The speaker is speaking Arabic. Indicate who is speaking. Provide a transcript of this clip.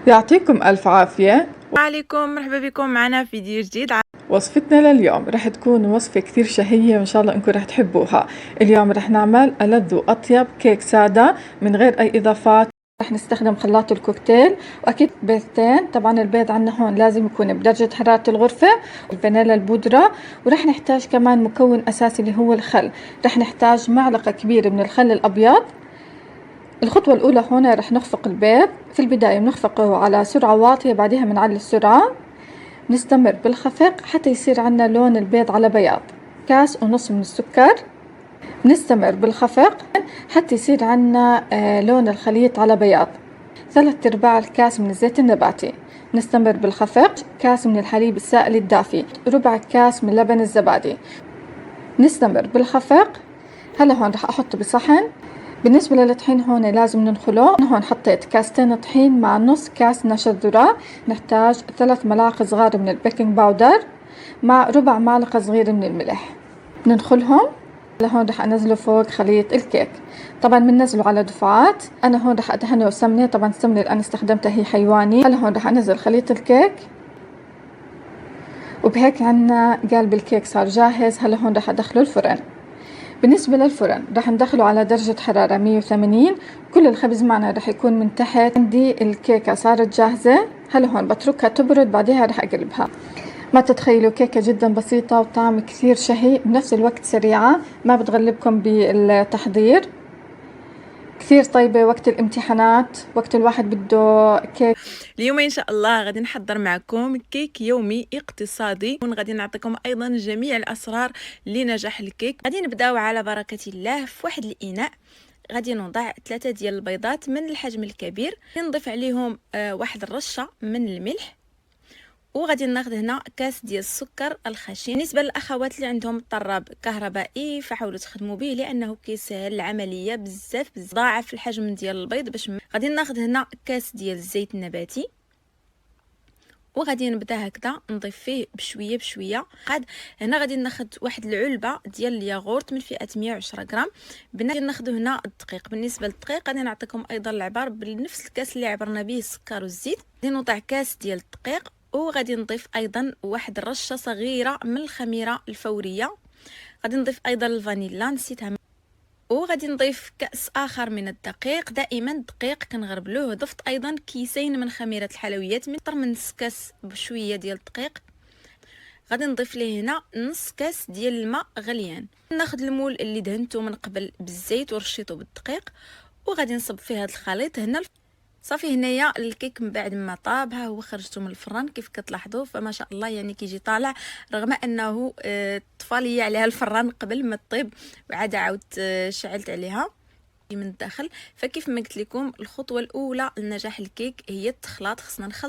Speaker 1: يعطيكم ألف عافية.
Speaker 2: عليكم، مرحبا بكم معنا في فيديو جديد.
Speaker 1: وصفتنا لليوم رح تكون وصفة كثير شهية وإن شاء الله إنكم رح تحبوها. اليوم رح نعمل ألذ وأطيب كيك سادة من غير أي إضافات. رح نستخدم خلاط الكوكتيل وأكيد بيضتين. طبعا البيض عنا هون لازم يكون بدرجة حرارة الغرفة، الفانيلا البودرة، ورح نحتاج كمان مكون أساسي اللي هو الخل. رح نحتاج معلقة كبيرة من الخل الأبيض. الخطوة الأولى هنا رح نخفق البيض. في البداية بنخفقه على سرعة واطية، بعدها بنعلي السرعة. نستمر بالخفق حتى يصير عنا لون البيض على بياض. كاس ونص من السكر. نستمر بالخفق حتى يصير عنا لون الخليط على بياض. 3/4 الكاس من الزيت النباتي. نستمر بالخفق. كاس من الحليب السائل الدافي. ربع كاس من لبن الزبادي. نستمر بالخفق. هلا هون رح أحط بصحن. بالنسبة للطحين هون لازم ننخله. هون حطيت كاستين طحين مع نص كاس نشا ذرة. نحتاج 3 ملاعق صغار من البيكنج باودر مع ربع معلقة صغيرة من الملح. ننخلهم. لهون رح أنزله فوق خليط الكيك. طبعا بننزله على دفعات. أنا هون رح أدهنه سمنة، طبعا السمنة اللي أنا استخدمتها هي حيواني. هلا هون رح أنزل خليط الكيك، وبهيك عنا قالب الكيك صار جاهز. هلا هون رح أدخله الفرن. بالنسبة للفرن رح ندخله على درجة حرارة 180. كل الخبز معنا رح يكون من تحت. عندي الكيكة صارت جاهزة. هلا هون بتركها تبرد، بعدها رح أقلبها. ما تتخيلوا، كيكة جدا بسيطة وطعم كثير شهي، بنفس الوقت سريعة، ما بتغلبكم بالتحضير. كثير طيبة وقت الامتحانات، وقت الواحد بده كيك.
Speaker 2: اليوم ان شاء الله غادي نحضر معكم كيك يومي اقتصادي، وغادي نعطيكم ايضا جميع الاسرار لنجاح الكيك. غادي نبداو على بركة الله. في واحد الاناء غادي نوضع 3 ديال البيضات من الحجم الكبير. نضيف عليهم واحد الرشة من الملح، وغادي ناخذ هنا كاس ديال السكر الخشن. بالنسبه للاخوات اللي عندهم طراب كهربائي فحاولوا تخدموا به، لانه كيسهل العمليه بزاف ضاعف الحجم ديال البيض. باش غادي ناخذ هنا كاس ديال الزيت النباتي، وغادي نبدا هكذا نضيف فيه بشويه بشويه. هنا غادي ناخذ واحد العلبه ديال الياغورت من فئه 110 غرام. غادي ناخذ هنا الدقيق. بالنسبه للدقيق غادي نعطيكم ايضا العبار بنفس الكاس اللي عبرنا به السكر والزيت. غادي نوضع كاس ديال الدقيق، وغادي نضيف ايضا واحد الرشه صغيره من الخميره الفوريه. غادي نضيف ايضا الفانيلا نسيتها، وغادي نضيف كأس آخر من الدقيق. دائما الدقيق كنغربلوه. ضفت أيضا كيسين من خميرة الحلويات، من أكثر من نص كاس بشوية ديال الدقيق. غادي نضيف ليه هنا نص كاس ديال الماء غليان. ناخذ المول اللي دهنته من قبل بالزيت ورشيته بالدقيق، وغادي نصب فيه هذا الخليط هنا. صافي هنايا الكيك من بعد ما طاب ها هو خرجته من الفران. كيف كتلاحظوا فما شاء الله يعني كيجي طالع، رغم انه طفى لي عليها الفران قبل ما طيب، وعاد عاودت شعلت عليها من الداخل. فكيف ما قلت لكم الخطوه الاولى لنجاح الكيك هي التخلاط. خصنا نخلط